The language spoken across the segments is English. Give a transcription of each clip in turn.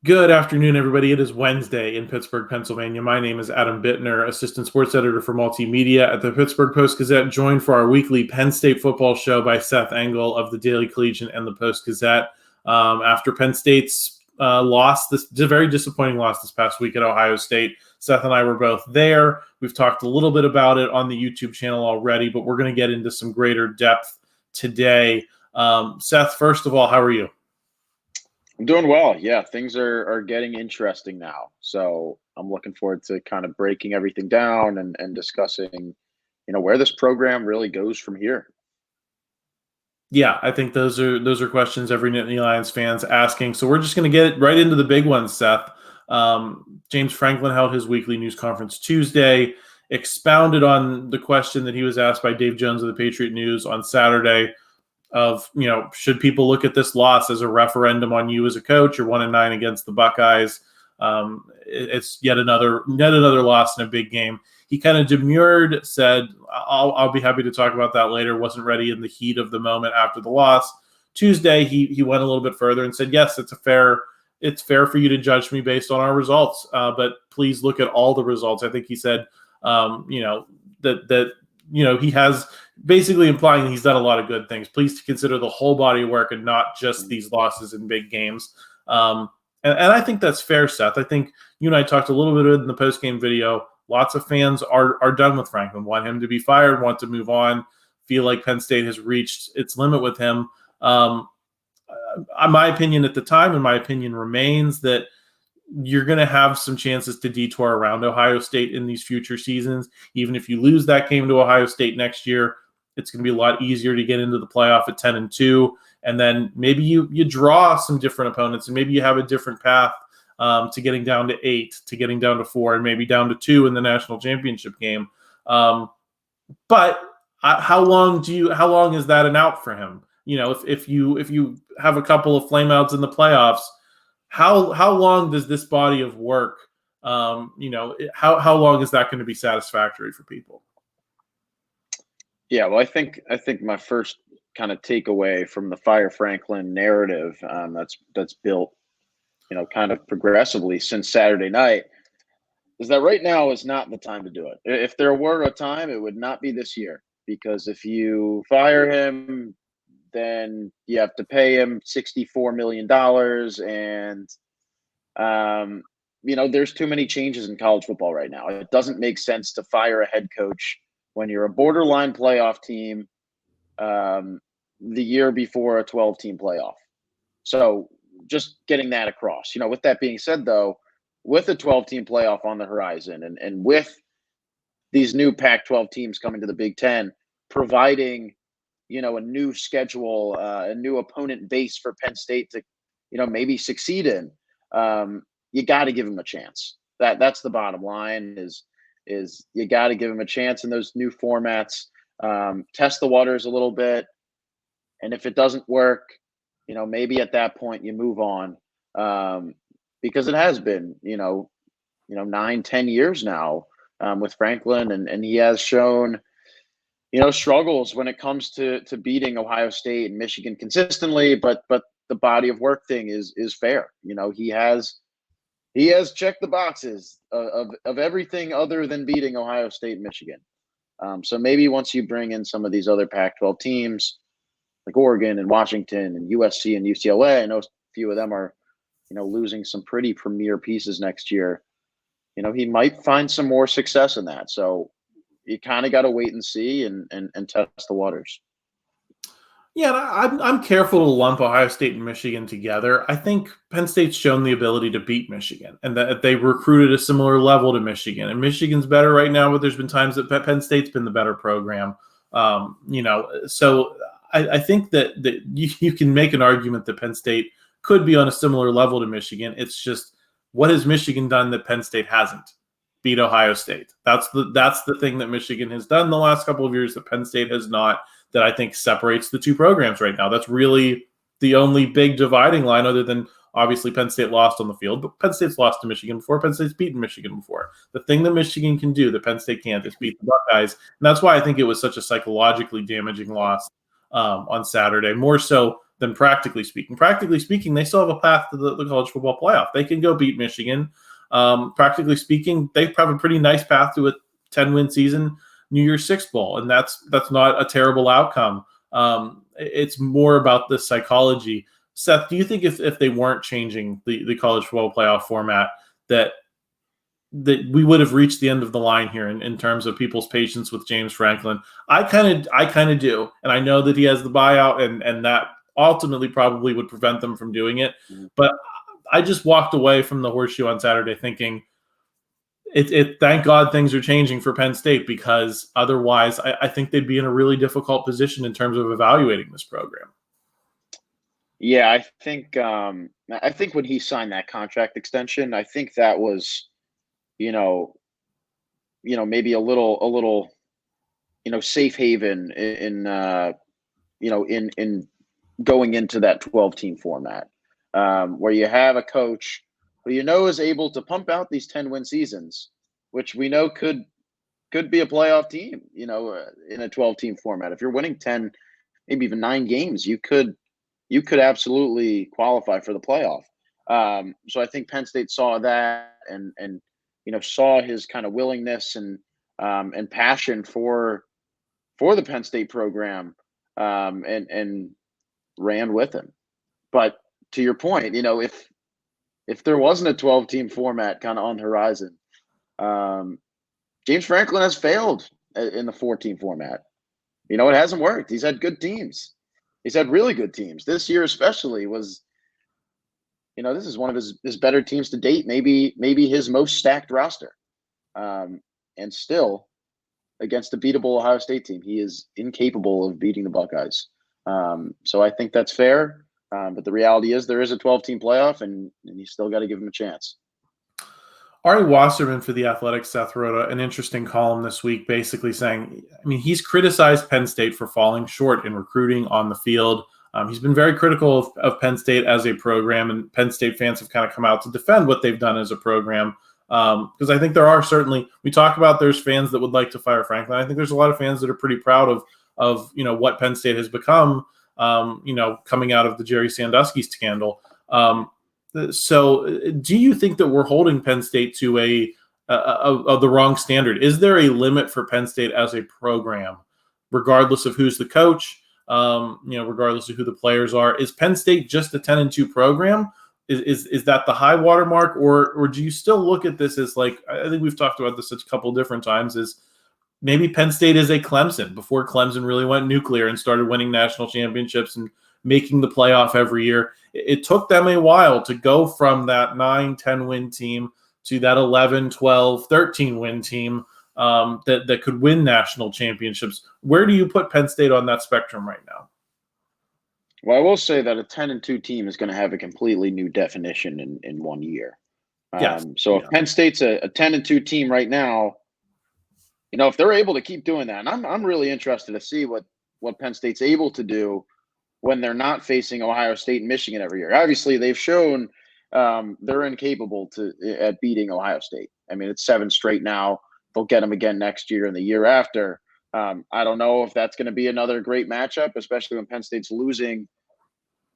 Good afternoon, everybody. It is Wednesday in Pittsburgh, Pennsylvania. My name is Adam Bittner, assistant sports editor for multimedia at the Pittsburgh Post-Gazette, joined for our weekly Penn State football show by Seth, Engle of the Daily Collegian and the Post-Gazette. After Penn State's very disappointing loss this past week at Ohio State, Seth and I were both there. We've talked a little bit about it on the YouTube channel already, but we're going to get into some greater depth today. Seth, first of all, how are you? I'm doing well. Yeah, things are getting interesting now. So I'm looking forward to kind of breaking everything down and discussing, where this program really goes from here. Yeah, I think those are questions every Nittany Lions fan's asking. So we're just going to get right into the big ones, Seth. James Franklin held his weekly news conference Tuesday, expounded on the question that he was asked by Dave Jones of the Patriot News on Saturday of, should people look at this loss as a referendum on you as a coach? You're 1-9 against the Buckeyes. It's yet another loss in a big game. He kind of demurred, said, I'll be happy to talk about that later. Wasn't ready in the heat of the moment after the loss. Tuesday, he went a little bit further and said, yes, it's fair for you to judge me based on our results, but please look at all the results. I think he said, he has basically implying that he's done a lot of good things. Please consider the whole body of work and not just these losses in big games. And I think that's fair, Seth. I think you and I talked a little bit in the post-game video. Lots of fans are done with Franklin, want him to be fired, want to move on, feel like Penn State has reached its limit with him. My opinion at the time, and my opinion remains, that you're going to have some chances to detour around Ohio State in these future seasons. Even if you lose that game to Ohio State next year, it's going to be a lot easier to get into the playoff at 10-2. And then maybe you draw some different opponents, and maybe you have a different path to getting down to 8, to getting down to 4, and maybe down to 2 in the national championship game. But how long is that an out for him? If you have a couple of flameouts in the playoffs, how long does this body of work, how long is that going to be satisfactory for people? Yeah, well, I think my first kind of takeaway from the Fire Franklin narrative that's built, kind of progressively since Saturday night, is that right now is not the time to do it. If there were a time, it would not be this year, because if you fire him, then you have to pay him $64 million. And, there's too many changes in college football right now. It doesn't make sense to fire a head coach when you're a borderline playoff team the year before a 12-team playoff. So just getting that across. With that being said, though, with a 12-team playoff on the horizon and with these new Pac-12 teams coming to the Big Ten, providing a new schedule, a new opponent base for Penn State to, maybe succeed in. You got to give him a chance. That's the bottom line. Is you got to give him a chance in those new formats. Test the waters a little bit, and if it doesn't work, maybe at that point you move on, because it has been 9-10 years now with Franklin, and he has shown struggles when it comes to beating Ohio State and Michigan consistently, but the body of work thing is fair. He has checked the boxes of everything other than beating Ohio State and Michigan. So maybe once you bring in some of these other Pac-12 teams like Oregon and Washington and USC and UCLA, I know a few of them are losing some pretty premier pieces next year. He might find some more success in that. So you kind of got to wait and see and test the waters. Yeah, I'm careful to lump Ohio State and Michigan together. I think Penn State's shown the ability to beat Michigan, and that they recruited a similar level to Michigan. And Michigan's better right now, but there's been times that Penn State's been the better program. So I think that you can make an argument that Penn State could be on a similar level to Michigan. It's just, what has Michigan done that Penn State hasn't? Beat Ohio State. That's the thing that Michigan has done the last couple of years that Penn State has not, that I think separates the two programs right now. That's really the only big dividing line, other than obviously Penn State lost on the field, but Penn State's lost to Michigan before. Penn State's beaten Michigan before. The thing that Michigan can do that Penn State can't is beat the Buckeyes. And that's why I think it was such a psychologically damaging loss on Saturday, more so than practically speaking. Practically speaking, they still have a path to the college football playoff. They can go beat Michigan. Practically speaking, they have a pretty nice path to a 10-win season, New Year's Six Bowl, and that's not a terrible outcome. It's more about the psychology. Seth, do you think if they weren't changing the college football playoff format, that we would have reached the end of the line here in terms of people's patience with James Franklin? I kind of do, and I know that he has the buyout, and that ultimately probably would prevent them from doing it. But I just walked away from the Horseshoe on Saturday thinking, thank God things are changing for Penn State, because otherwise I think they'd be in a really difficult position in terms of evaluating this program. Yeah, I think when he signed that contract extension, I think that was, maybe a little, safe haven in going into that 12-team format, where you have a coach who is able to pump out these 10-win seasons, which we know could be a playoff team, in a 12-team format. If you're winning 10, maybe even 9 games, you could absolutely qualify for the playoff. So I think Penn State saw that and saw his kind of willingness and passion for the Penn State program, and ran with him. But to your point, if there wasn't a 12-team format kind of on the horizon, James Franklin has failed in the 14 format. It hasn't worked. He's had good teams. He's had really good teams. This year especially was, this is one of his better teams to date, maybe his most stacked roster. And still, against a beatable Ohio State team, he is incapable of beating the Buckeyes. So I think that's fair. But the reality is there is a 12-team playoff, and you still got to give him a chance. Ari Wasserman for The Athletic, Seth, wrote an interesting column this week, basically saying, he's criticized Penn State for falling short in recruiting on the field. He's been very critical of Penn State as a program, and Penn State fans have kind of come out to defend what they've done as a program. Because I think there are certainly, we talk about there's fans that would like to fire Franklin. I think there's a lot of fans that are pretty proud of what Penn State has become, coming out of the Jerry Sandusky scandal. So do you think that we're holding Penn State to the wrong standard? Is there a limit for Penn State as a program, regardless of who's the coach, regardless of who the players are? Is Penn State just a 10-2 program? Is that the high water mark, or do you still look at this as, like, I think we've talked about this a couple different times, is maybe Penn State is a Clemson before Clemson really went nuclear and started winning national championships and making the playoff every year. It took them a while to go from that 9-10 win team to that 11, 12, 13 win team that could win national championships. Where do you put Penn State on that spectrum right now? Well, I will say that a 10-2 team is going to have a completely new definition in 1 year. Yes. So if Penn State's a 10-2 team right now, if they're able to keep doing that, and I'm really interested to see what Penn State's able to do when they're not facing Ohio State and Michigan every year. Obviously, they've shown they're incapable at beating Ohio State. It's 7 straight now. They'll get them again next year and the year after. I don't know if that's going to be another great matchup, especially when Penn State's losing,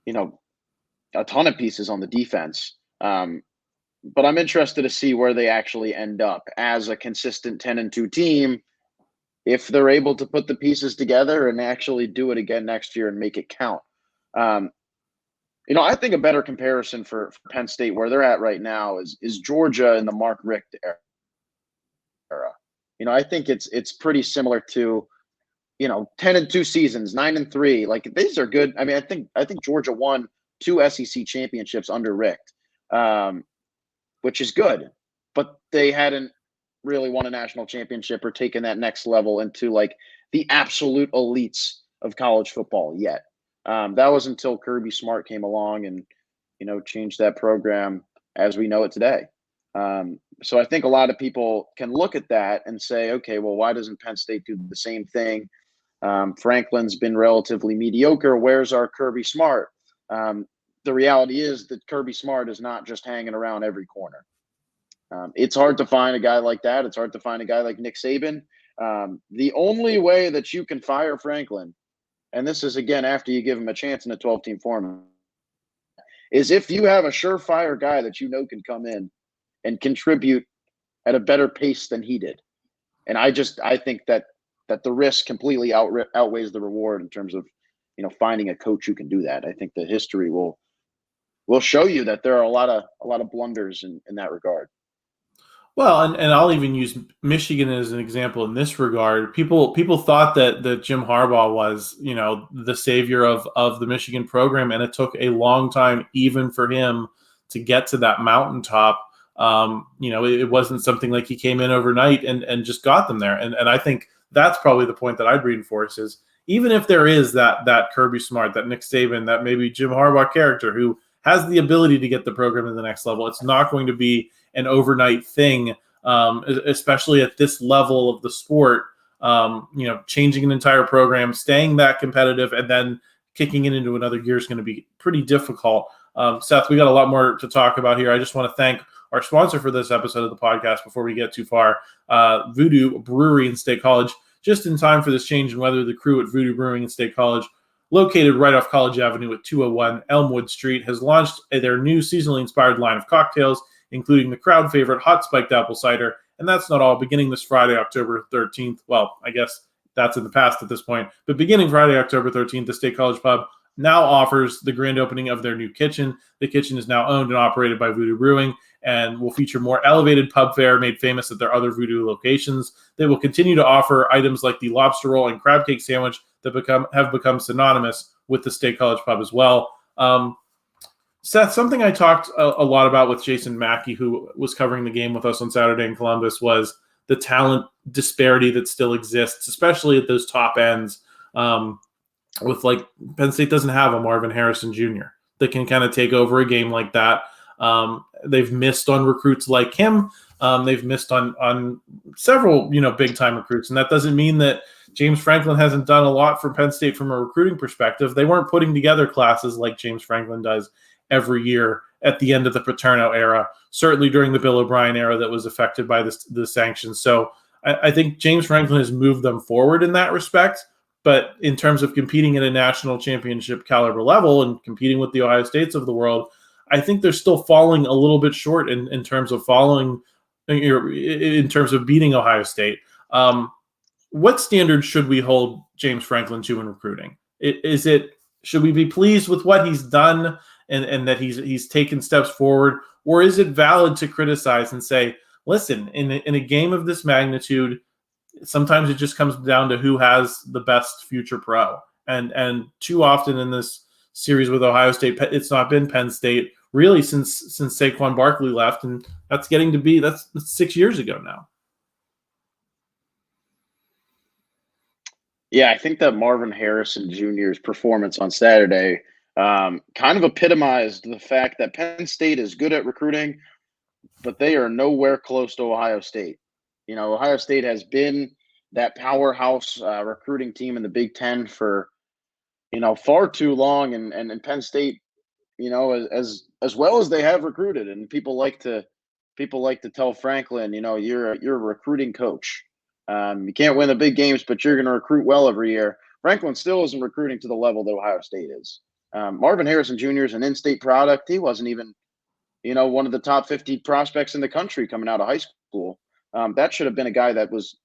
a ton of pieces on the defense. But I'm interested to see where they actually end up as a consistent 10-2 team, if they're able to put the pieces together and actually do it again next year and make it count. I think a better comparison for Penn State, where they're at right now, is Georgia in the Mark Richt era. I think it's pretty similar to, 10-2 seasons, 9-3. Like, these are good. I think Georgia won 2 SEC championships under Richt, which is good, but they hadn't really won a national championship or taken that next level into, like, the absolute elites of college football yet. That was until Kirby Smart came along and, changed that program as we know it today. So I think a lot of people can look at that and say, okay, well, why doesn't Penn State do the same thing? Franklin's been relatively mediocre. Where's our Kirby Smart? The reality is that Kirby Smart is not just hanging around every corner. It's hard to find a guy like that. It's hard to find a guy like Nick Saban. The only way that you can fire Franklin and this is again after you give him a chance in a 12-team format, is if you have a surefire guy that you know can come in and contribute at a better pace than he did. And I think that the risk completely outweighs the reward in terms of, finding a coach who can do that. I think the history will show you that there are a lot of blunders in that regard. Well, and I'll even use Michigan as an example in this regard. People thought that Jim Harbaugh was, the savior of the Michigan program, and it took a long time even for him to get to that mountaintop. It wasn't something like he came in overnight and just got them there. And I think that's probably the point that I'd reinforce is even if there is that Kirby Smart, that Nick Saban, that maybe Jim Harbaugh character who has the ability to get the program to the next level, it's not going to be an overnight thing, especially at this level of the sport. Changing an entire program, staying that competitive, and then kicking it into another gear is going to be pretty difficult. Seth, we got a lot more to talk about here. I just want to thank our sponsor for this episode of the podcast before we get too far, Voodoo Brewery in State College. Just in time for this change in weather, the crew at Voodoo Brewing in State College, located right off College Avenue at 201 Elmwood Street, has launched their new seasonally inspired line of cocktails, including the crowd favorite hot spiked apple cider. And that's not all. Beginning this Friday, October 13th, well, I guess that's in the past at this point, but beginning Friday, October 13th, the State College Pub now offers the grand opening of their new kitchen. The kitchen is now owned and operated by Voodoo Brewing and will feature more elevated pub fare made famous at their other Voodoo locations. They will continue to offer items like the lobster roll and crab cake sandwich that have become synonymous with the State College Pub as well. Seth, something I talked a lot about with Jason Mackey, who was covering the game with us on Saturday in Columbus, was the talent disparity that still exists, especially at those top ends. With like Penn State doesn't have a Marvin Harrison Jr. that can kind of take over a game like that. They've missed on recruits like him. They've missed on several, big time recruits. And that doesn't mean that James Franklin hasn't done a lot for Penn State from a recruiting perspective. They weren't putting together classes like James Franklin does every year at the end of the Paterno era, certainly during the Bill O'Brien era that was affected by the sanctions. So I think James Franklin has moved them forward in that respect. But in terms of competing at a national championship caliber level and competing with the Ohio States of the world, I think they're still falling a little bit short in terms of in terms of beating Ohio State. What standards should we hold James Franklin to in recruiting? Should we be pleased with what he's done and that he's taken steps forward, or is it valid to criticize and say, listen, in a game of this magnitude, sometimes it just comes down to who has the best future pro. And too often in this series with Ohio State, it's not been Penn State really since Saquon Barkley left. And that's 6 years ago now. Yeah, I think that Marvin Harrison Jr.'s performance on Saturday kind of epitomized the fact that Penn State is good at recruiting, but they are nowhere close to Ohio State. Ohio State has been that powerhouse recruiting team in the Big Ten for, far too long. And Penn State, as well as they have recruited, and people like to tell Franklin, you're a recruiting coach. You can't win the big games, but you're going to recruit well every year. Franklin still isn't recruiting to the level that Ohio State is. Marvin Harrison Jr. is an in-state product. He wasn't even, one of the top 50 prospects in the country coming out of high school. That should have been a guy that was,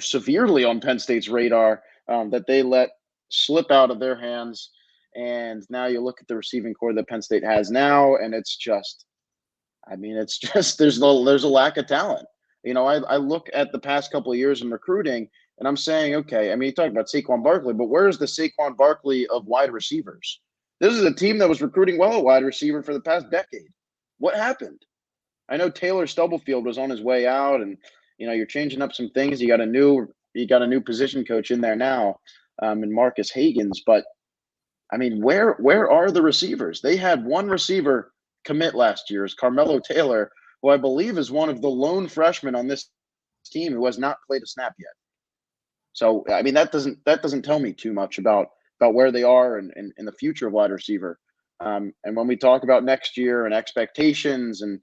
severely on Penn State's radar that they let slip out of their hands. And now you look at the receiving core that Penn State has now, and it's just there's a lack of talent. I look at the past couple of years in recruiting, and I'm saying, okay, you talk about Saquon Barkley, but where's the Saquon Barkley of wide receivers? This is a team that was recruiting well at wide receiver for the past decade. What happened? I know Taylor Stubblefield was on his way out, and you're changing up some things. You got a new position coach in there now, in Marcus Hagans. But where are the receivers? They had one receiver commit last year, is Carmelo Taylor, who I believe is one of the lone freshmen on this team who has not played a snap yet. So that doesn't tell me too much about where they are and the future of wide receiver. And when we talk about next year and expectations and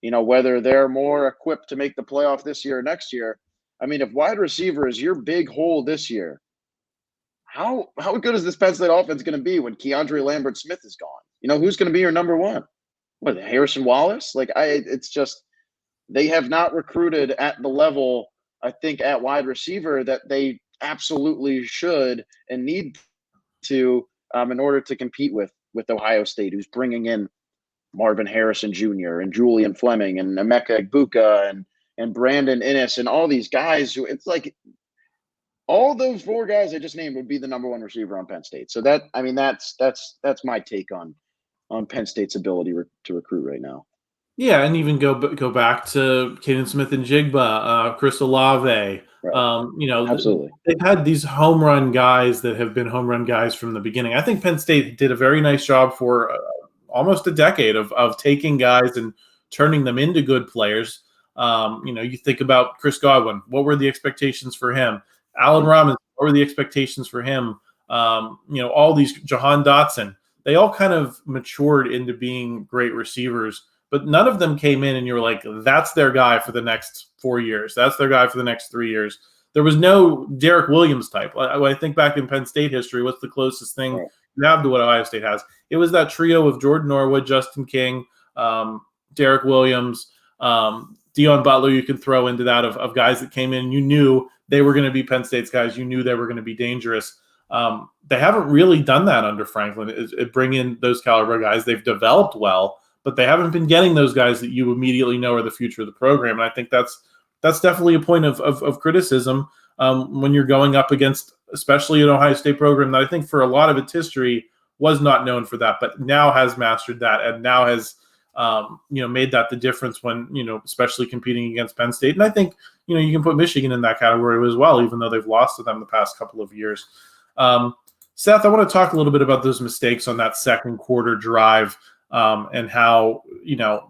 whether they're more equipped to make the playoff this year or next year, if wide receiver is your big hole this year, how good is this Penn State offense going to be when KeAndre Lambert-Smith is gone? Who's going to be your number one? What, Harrison Wallace? It's just they have not recruited at the level, I think, at wide receiver that they absolutely should and need to in order to compete with Ohio State, who's bringing in Marvin Harrison Jr. and Julian Fleming and Emeka Egbuka and Brandon Innes and all these guys who it's like all those four guys I just named would be the number one receiver on Penn State. So that's my take on Penn State's ability to recruit right now. Yeah, and even go back to Caden Smith and Jigba, Chris Olave. Right. Absolutely. They've had these home run guys that have been home run guys from the beginning. I think Penn State did a very nice job for almost a decade of taking guys and turning them into good players. You think about Chris Godwin. What were the expectations for him? Allen Robinson. What were the expectations for him? All these Jahan Dotson. They all kind of matured into being great receivers. But none of them came in and you were like, that's their guy for the next 4 years. That's their guy for the next 3 years. There was no Derek Williams type. When I think back in Penn State history, what's the closest thing you have to what Ohio State has? It was that trio of Jordan Norwood, Justin King, Derek Williams, Dion Butler. You could throw into that of guys that came in. You knew they were going to be Penn State's guys. You knew they were going to be dangerous. They haven't really done that under Franklin. Bring in those caliber guys. They've developed well, but they haven't been getting those guys that you immediately know are the future of the program. And I think that's definitely a point of criticism when you're going up against, especially an Ohio State program that I think for a lot of its history was not known for that, but now has mastered that and now has made that the difference when, especially competing against Penn State. And I think, you can put Michigan in that category as well, even though they've lost to them the past couple of years. Seth, I want to talk a little bit about those mistakes on that second quarter drive. And how,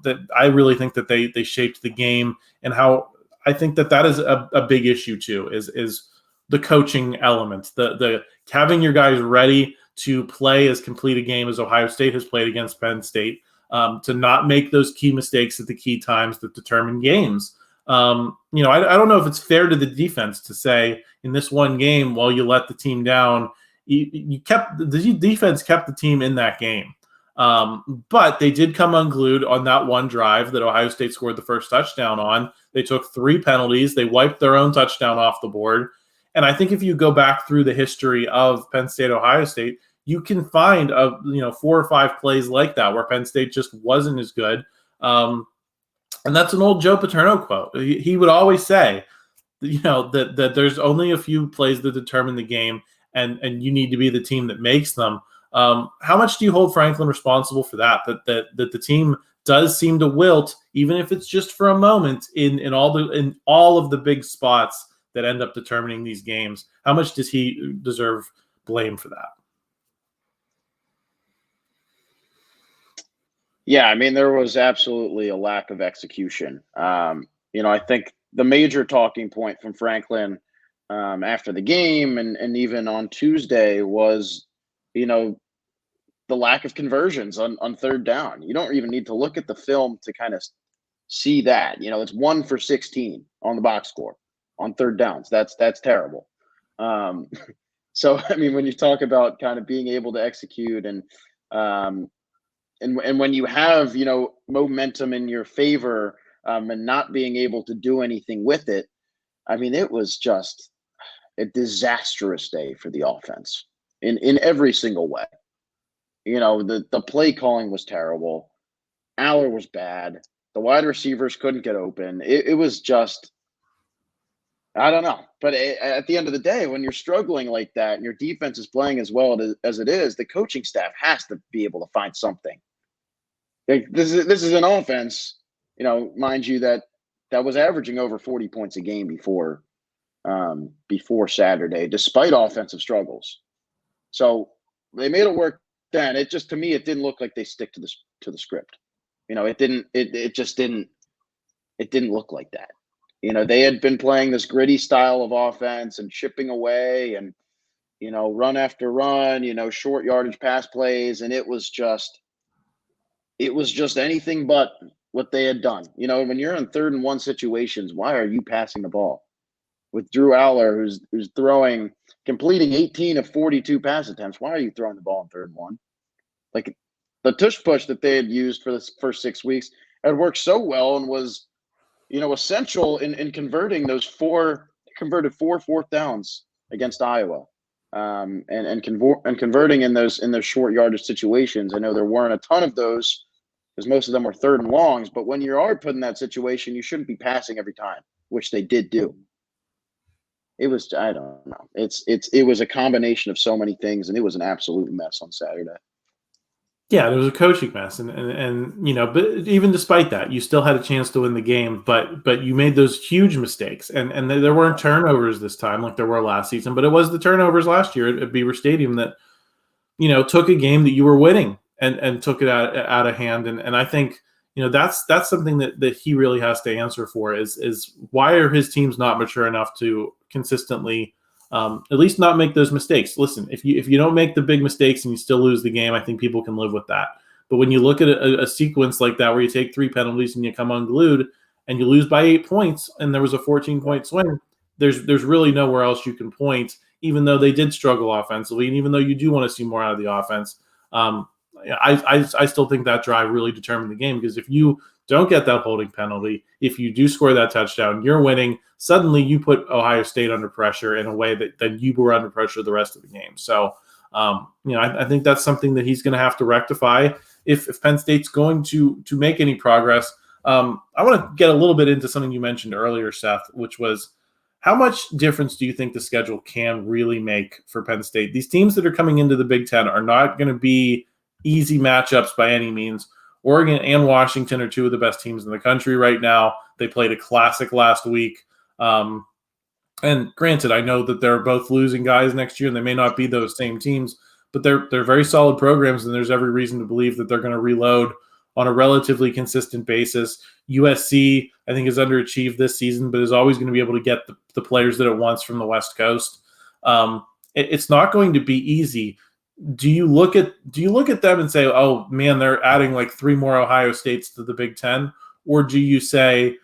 that I really think that they shaped the game, and how I think that is a big issue too, is the coaching element, the having your guys ready to play as complete a game as Ohio State has played against Penn State, to not make those key mistakes at the key times that determine games. I don't know if it's fair to the defense to say in this one game, while you let the team down, the defense kept the team in that game. But they did come unglued on that one drive that Ohio State scored the first touchdown on. They took 3 penalties. They wiped their own touchdown off the board. And I think if you go back through the history of Penn State, Ohio State, you can find 4 or 5 plays like that where Penn State just wasn't as good. And that's an old Joe Paterno quote. He would always say, that there's only a few plays that determine the game, and you need to be the team that makes them. How much do you hold Franklin responsible for that? That the team does seem to wilt, even if it's just for a moment, in all of the big spots that end up determining these games. How much does he deserve blame for that? Yeah, I mean, there was absolutely a lack of execution. I think the major talking point from Franklin after the game and even on Tuesday was, the lack of conversions on third down. You don't even need to look at the film to kind of see that. It's 1 for 16 on the box score on third downs. That's terrible. So, I mean, when you talk about kind of being able to execute and when you have, momentum in your favor and not being able to do anything with it, I mean, it was just a disastrous day for the offense in every single way. The play calling was terrible. Allar was bad. The wide receivers couldn't get open. It was just, I don't know. But at the end of the day, when you're struggling like that and your defense is playing as well as it is, the coaching staff has to be able to find something. This is an offense, mind you, that was averaging over 40 points a game before Saturday, despite offensive struggles. So they made it work then. It just, to me, it didn't look like they stick to the script. It just didn't look like that. They had been playing this gritty style of offense and chipping away and, run after run, short yardage pass plays. And it was just anything but what they had done. When you're in 3rd and 1 situations, why are you passing the ball? with Drew Allar, who's completing 18 of 42 pass attempts. Why are you throwing the ball in 3rd and 1? Like, the tush push that they had used for the first 6 weeks had worked so well and was, essential in converting converted 4 4th downs against Iowa, and converting in those short yardage situations. I know there weren't a ton of those because most of them were 3rd and longs, but when you are put in that situation, you shouldn't be passing every time, which they did do. It was, I don't know. It was a combination of so many things, and it was an absolute mess on Saturday. Yeah, it was a coaching mess, and but even despite that, you still had a chance to win the game. But you made those huge mistakes, and there weren't turnovers this time like there were last season. But it was the turnovers last year at Beaver Stadium that took a game that you were winning and took it out of hand. And I think that's something that he really has to answer for is why are his teams not mature enough to consistently at least not make those mistakes. Listen, if you don't make the big mistakes and you still lose the game, I think people can live with that. But when you look at a sequence like that where you take 3 penalties and you come unglued and you lose by 8 points and there was a 14-point swing, there's really nowhere else you can point, even though they did struggle offensively, and even though you do want to see more out of the offense. I still think that drive really determined the game, because if you don't get that holding penalty, if you do score that touchdown, you're winning. Suddenly you put Ohio State under pressure in a way that you were under pressure the rest of the game. So, I think that's something that he's going to have to rectify if Penn State's going to make any progress. I want to get a little bit into something you mentioned earlier, Seth, which was how much difference do you think the schedule can really make for Penn State? These teams that are coming into the Big Ten are not going to be easy matchups by any means. Oregon and Washington are 2 of the best teams in the country right now. They played a classic last week. And granted, I know that they're both losing guys next year, and they may not be those same teams, but they're very solid programs, and there's every reason to believe that they're going to reload on a relatively consistent basis. USC, I think, has underachieved this season, but is always going to be able to get the players that it wants from the West Coast. It's not going to be easy. Do you look at them and say, oh man, they're adding like 3 more Ohio States to the Big Ten? Or do you say,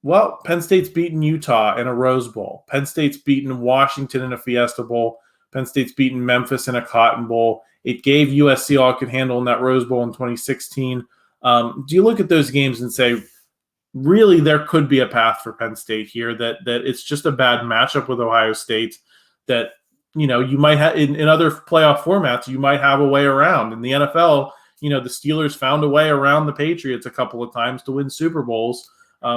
well, Penn State's beaten Utah in a Rose Bowl. Penn State's beaten Washington in a Fiesta Bowl. Penn State's beaten Memphis in a Cotton Bowl. It gave USC all it could handle in that Rose Bowl in 2016. Do you look at those games and say, really, there could be a path for Penn State here, that it's just a bad matchup with Ohio State, that you might have in other playoff formats, you might have a way around. In the NFL, the Steelers found a way around the Patriots a couple of times to win Super Bowls.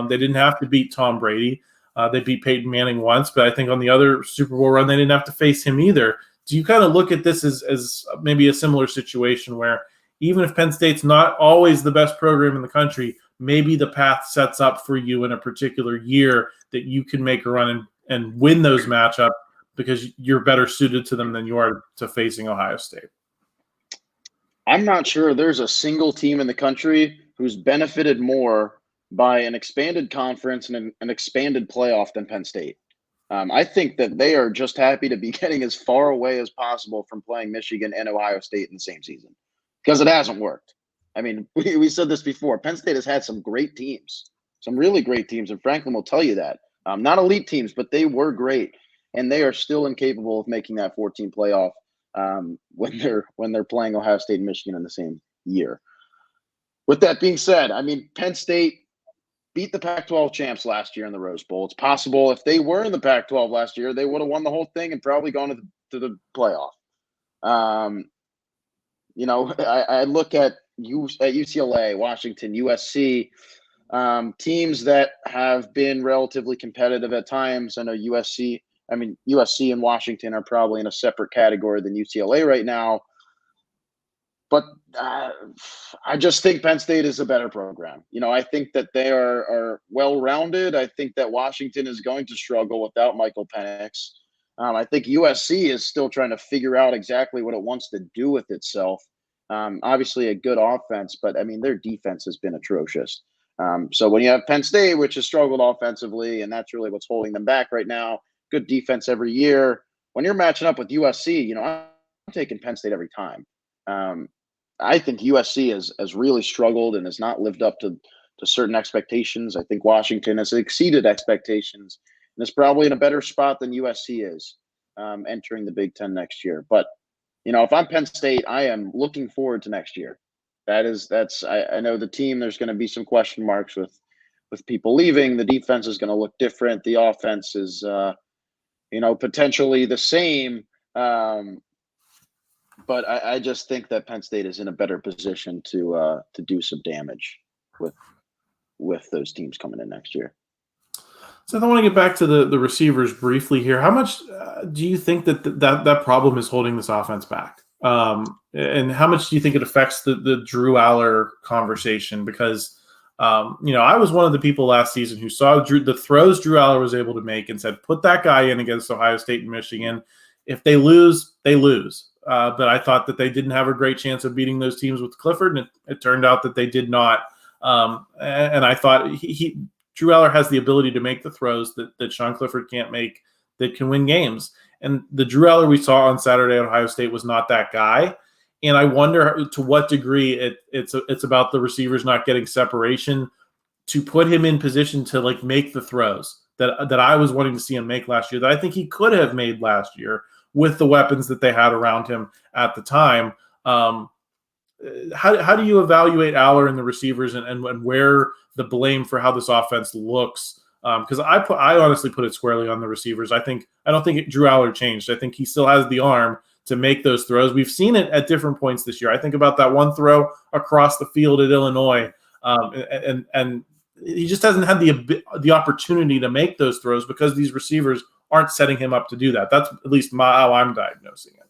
They didn't have to beat Tom Brady. They beat Peyton Manning once, but I think on the other Super Bowl run, they didn't have to face him either. Do you kind of look at this as maybe a similar situation where even if Penn State's not always the best program in the country, maybe the path sets up for you in a particular year that you can make a run and win those matchups because you're better suited to them than you are to facing Ohio State? I'm not sure there's a single team in the country who's benefited more by an expanded conference and an expanded playoff than Penn State. I think that they are just happy to be getting as far away as possible from playing Michigan and Ohio State in the same season, because it hasn't worked. I mean, we said this before. Penn State has had some great teams, some really great teams, and Franklin will tell you that. Not elite teams, but they were great, and they are still incapable of making that 14 playoff when they're playing Ohio State and Michigan in the same year. With that being said, I mean, Penn State beat the Pac-12 champs last year in the Rose Bowl. It's possible if they were in the Pac-12 last year, they would have won the whole thing and probably gone to the playoff. I look at UCLA, Washington, USC, teams that have been relatively competitive at times. I know USC and Washington are probably in a separate category than UCLA right now. But I just think Penn State is a better program. I think that they are well-rounded. I think that Washington is going to struggle without Michael Penix. I think USC is still trying to figure out exactly what it wants to do with itself. Obviously a good offense, but, I mean, their defense has been atrocious. So when you have Penn State, which has struggled offensively, and that's really what's holding them back right now, good defense every year. When you're matching up with USC, I'm taking Penn State every time. I think USC has really struggled and has not lived up to certain expectations. I think Washington has exceeded expectations. and is probably in a better spot than USC is entering the Big Ten next year. But if I'm Penn State, I am looking forward to next year. I know the team. There's going to be some question marks with people leaving. The defense is going to look different. The offense is potentially the same. But I just think that Penn State is in a better position to do some damage with those teams coming in next year. So I want to get back to the receivers briefly here. How much do you think that problem is holding this offense back? And how much do you think it affects the Drew Allar conversation? Because, I was one of the people last season who saw the throws Drew Allar was able to make and said, put that guy in against Ohio State and Michigan. If they lose, they lose. But I thought that they didn't have a great chance of beating those teams with Clifford, and it turned out that they did not. And I thought Drew Allar has the ability to make the throws that Sean Clifford can't make that can win games. And the Drew Allar we saw on Saturday at Ohio State was not that guy. And I wonder to what degree it's about the receivers not getting separation to put him in position to make the throws that I was wanting to see him make last year, that I think he could have made last year with the weapons that they had around him at the time. How do you evaluate Allar and the receivers and where the blame for how this offense looks? Because I honestly put it squarely on the receivers. I don't think Drew Allar changed. I think he still has the arm to make those throws. We've seen it at different points this year. I think about that one throw across the field at Illinois, and he just hasn't had the opportunity to make those throws because these receivers aren't setting him up to do that. That's at least how I'm diagnosing it.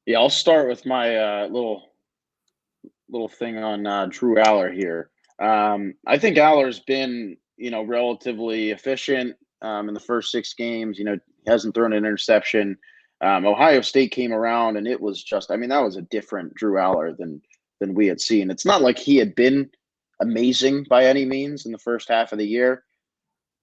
Yeah, I'll start with my little thing on Drew Allar here. I think Allar's been, relatively efficient in the first 6 games. He hasn't thrown an interception. Ohio State came around, and it was just, that was a different Drew Allar than we had seen. It's not like he had been amazing by any means in the first half of the year,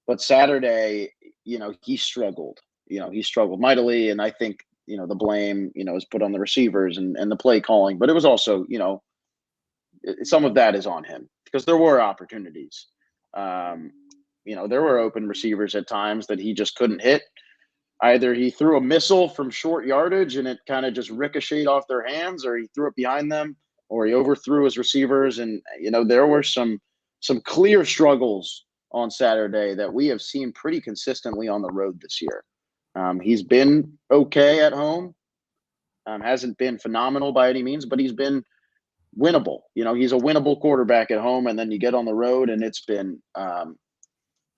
but Saturday, he struggled. He struggled mightily, and I think, the blame, is put on the receivers and the play calling, but it was also, some of that is on him because there were opportunities. There were open receivers at times that he just couldn't hit. Either he threw a missile from short yardage and it kind of just ricocheted off their hands, or he threw it behind them, or he overthrew his receivers. And, there were some clear struggles on Saturday that we have seen pretty consistently on the road this year. He's been okay at home. Hasn't been phenomenal by any means, but he's been winnable. He's a winnable quarterback at home, and then you get on the road and it's been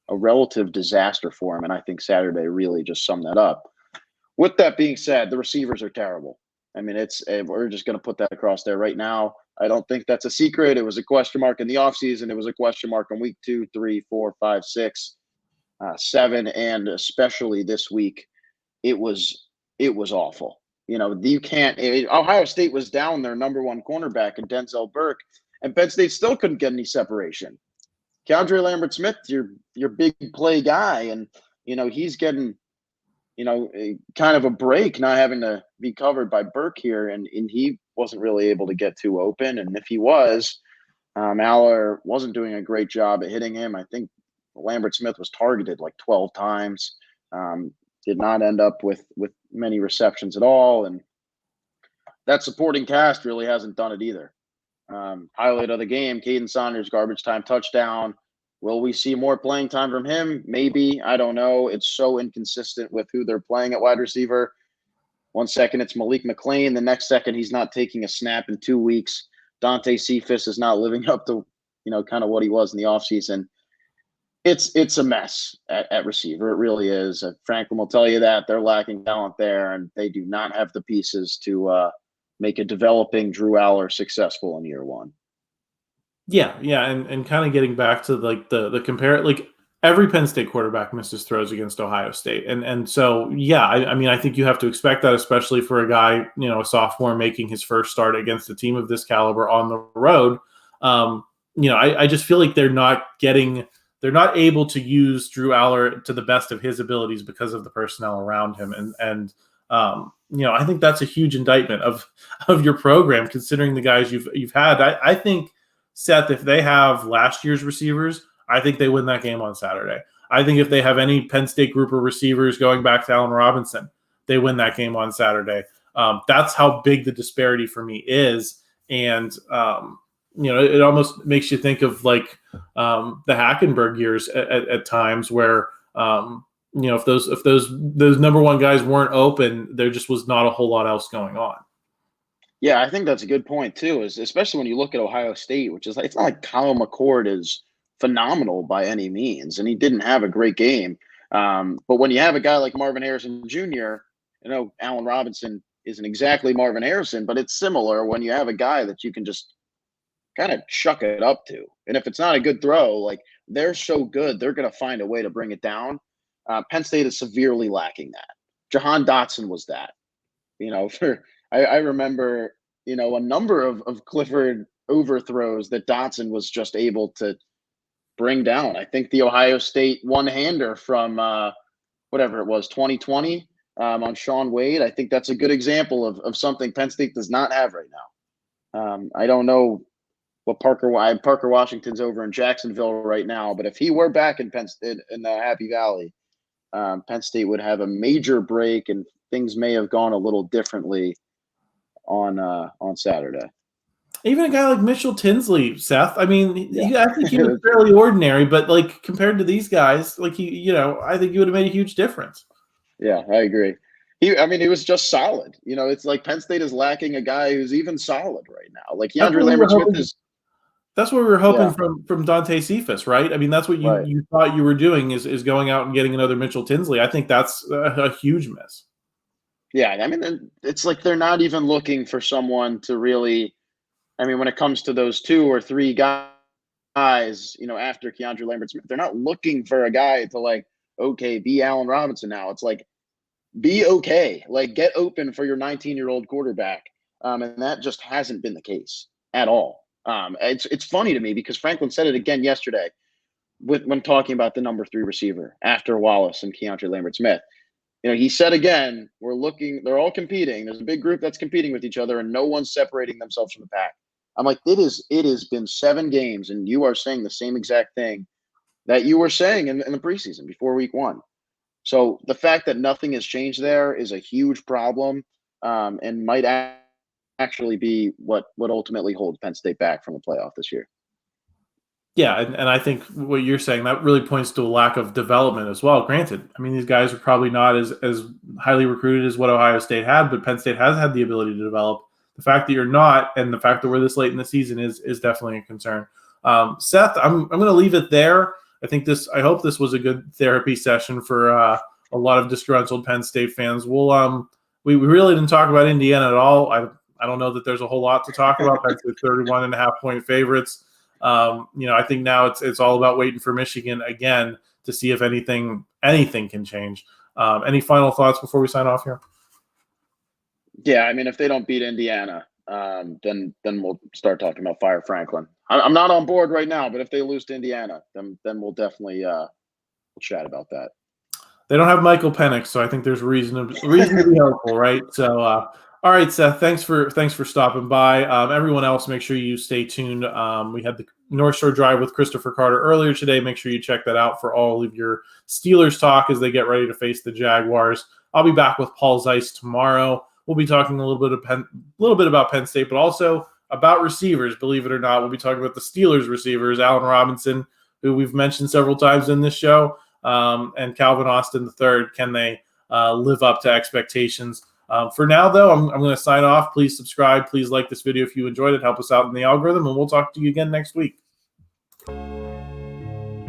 a relative disaster for him. And I think Saturday really just summed that up. With that being said, the receivers are terrible. We're just going to put that across there right now. I don't think that's a secret. It was a question mark in the offseason. It was a question mark in week 2, 3, 4, 5, 6, 7, and especially this week. It was awful. You can't. Ohio State was down their number 1 cornerback in Denzel Burke, and Penn State still couldn't get any separation. KeAndre Lambert-Smith, your big play guy, and he's getting kind of a break, not having to be covered by Burke here, and he wasn't really able to get too open. And if he was, Allar wasn't doing a great job at hitting him. I think Lambert-Smith was targeted 12 times. Did not end up with many receptions at all, and that supporting cast really hasn't done it either. Highlight of the game, Caden Saunders, garbage time touchdown. Will we see more playing time from him? Maybe. I don't know. It's so inconsistent with who they're playing at wide receiver. 1 second it's Malik McClain. The next second he's not taking a snap in 2 weeks. Dante Cephas is not living up to, kind of what he was in the offseason. It's a mess at receiver. It really is. Franklin will tell you that. They're lacking talent there, and they do not have the pieces to make a developing Drew Allar successful in year 1. Yeah, and kind of getting back to the compare, every Penn State quarterback misses throws against Ohio State, and so I think you have to expect that, especially for a guy, a sophomore making his first start against a team of this caliber on the road. I just feel like they're not able to use Drew Allar to the best of his abilities because of the personnel around him, and I think that's a huge indictment of your program, considering the guys you've had. I think, Seth, if they have last year's receivers, I think they win that game on Saturday. I think if they have any Penn State group of receivers going back to Allen Robinson, they win that game on Saturday. That's how big the disparity for me is. And, it almost makes you think of like the Hackenberg years at times where, if those number one guys weren't open, there just was not a whole lot else going on. Yeah, I think that's a good point too, is especially when you look at Ohio State, which is like, it's not like Kyle McCord is phenomenal by any means, and he didn't have a great game. But when you have a guy like Marvin Harrison Jr., Allen Robinson isn't exactly Marvin Harrison, but it's similar when you have a guy that you can just kind of chuck it up to. And if it's not a good throw, like they're so good, they're going to find a way to bring it down. Penn State is severely lacking that. Jahan Dotson was that. I remember, a number of Clifford overthrows that Dotson was just able to bring down. I think the Ohio State one-hander from whatever it was, 2020 on Sean Wade, I think that's a good example of something Penn State does not have right now. I don't know what Parker Washington's over in Jacksonville right now, but if he were back in Penn State in the Happy Valley, Penn State would have a major break and things may have gone a little differently on Saturday. Even a guy like Mitchell Tinsley, Seth. I mean, I think he was fairly ordinary, but like compared to these guys, like I think he would have made a huge difference. Yeah, I agree. He was just solid. It's like Penn State is lacking a guy who's even solid right now. Like KeAndre Lambert-Smith is. That's what we were hoping from Dante Cephas, right? I mean, that's what you thought you were doing is going out and getting another Mitchell Tinsley. I think that's a huge miss. Yeah, I mean, it's like they're not even looking for someone to really – when it comes to those 2 or 3 guys, after KeAndre Lambert-Smith, they're not looking for a guy to be Allen Robinson now. It's like, be okay. Like, get open for your 19-year-old quarterback. And that just hasn't been the case at all. It's funny to me because Franklin said it again yesterday when talking about the number 3 receiver after Wallace and KeAndre Lambert-Smith. He said again, they're all competing. There's a big group that's competing with each other and no one's separating themselves from the pack. I'm like, it has been 7 games and you are saying the same exact thing that you were saying in the preseason before week 1. So the fact that nothing has changed there is a huge problem and might actually be what ultimately holds Penn State back from the playoff this year. Yeah, and I think what you're saying, that really points to a lack of development as well. Granted, these guys are probably not as highly recruited as what Ohio State had, but Penn State has had the ability to develop. The fact that you're not, and the fact that we're this late in the season is definitely a concern. Seth, I'm going to leave it there. I hope this was a good therapy session for a lot of disgruntled Penn State fans. We really didn't talk about Indiana at all. I don't know that there's a whole lot to talk about. Penn State 31.5-point favorites. I think now it's all about waiting for Michigan again to see if anything can change. Any final thoughts before we sign off here? Yeah, if they don't beat Indiana, then we'll start talking about fire Franklin. I'm not on board right now, but if they lose to Indiana, then we'll definitely we'll chat about that. They don't have Michael Penix, so I think there's reason to be hopeful, right? So, all right, Seth, thanks for stopping by. Everyone else, make sure you stay tuned. We had the North Shore Drive with Christopher Carter earlier today. Make sure you check that out for all of your Steelers talk as they get ready to face the Jaguars. I'll be back with Paul Zeiss tomorrow. We'll be talking a little bit about Penn State, but also about receivers. Believe it or not, we'll be talking about the Steelers receivers, Allen Robinson, who we've mentioned several times in this show, and Calvin Austin III. Can they live up to expectations? For now, though, I'm going to sign off. Please subscribe. Please like this video if you enjoyed it. Help us out in the algorithm, and we'll talk to you again next week.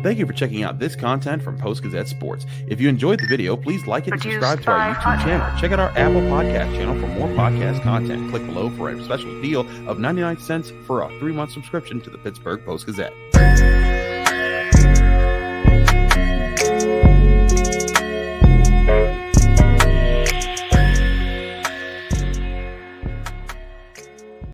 Thank you for checking out this content from Post-Gazette Sports. If you enjoyed the video, please like it and subscribe to our YouTube channel. Check out our Apple Podcast channel for more podcast content. Click below for a special deal of 99 cents for a 3-month subscription to the Pittsburgh Post-Gazette.